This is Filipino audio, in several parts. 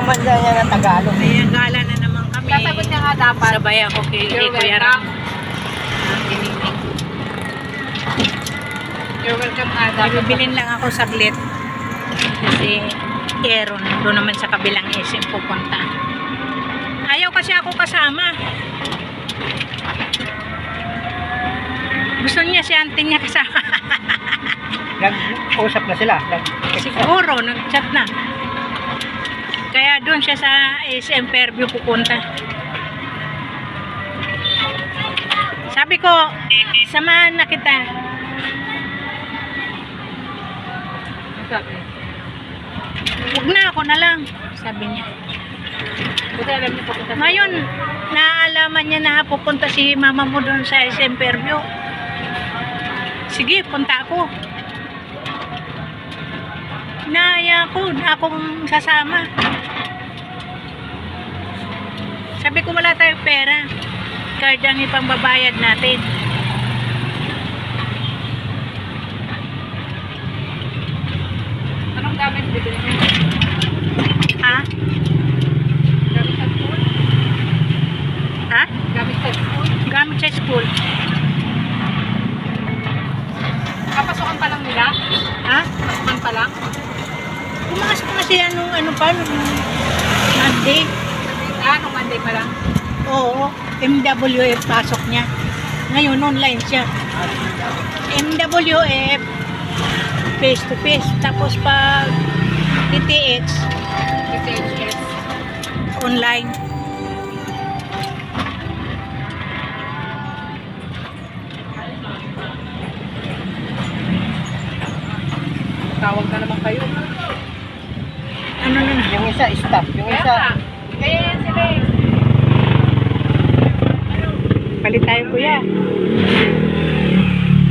naman niya ng Tagalog. May gala na naman kami. Sasagot niya nga dapat. Sabay ako kay You're Kuya welcome. Ram. Dininig. You're welcome nga dapat. Bibilin lang ako saglit. Kasi Aaron, doon naman sa kabilang SM pupunta. Ayaw kasi ako kasama. Gusto niya si auntie niya kasama. Nag-usap na sila. Siguro, nag-chat na. Kaya doon siya sa SM Fairview pupunta. Sabi ko, samahan na kita. Sabi. Huwag na, ako na lang. Sabi niya. Buti alam niyo pupunta. Ngayon, naalaman niya na pupunta si mama mo doon sa SM Fairview. Sige, punta ako. Naaya ko, na akong sasama. Sabi ko wala tayong pera. Card ang ipambabayad natin. Anong gamit bibili niyo? Ha? Gamit sa school? Ha? Gamit sa school? Gamit sa school. Kapasukan pa lang nila? Ha? Pasukan pa lang? Pumasok na siya nung ano pa, nung Monday. Nung Monday pa lang? Oo, MWF pasok niya. Ngayon, online siya. MWF, face to face. Tapos pag TTX, TTHS. online. Tawag na naman kayo. Ano na na? Yung isa, staff. Yung Kaya isa, nga. Kaya yan sila eh. Palit tayo kuya.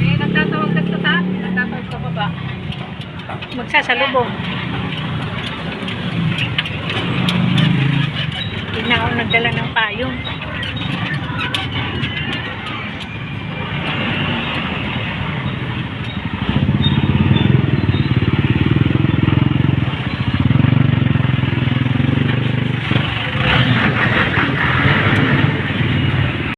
Eh, nagtatawag sa taas. Nagtatawag sa baba. Magsasalubong. Hindi na ako nagdala ng payong.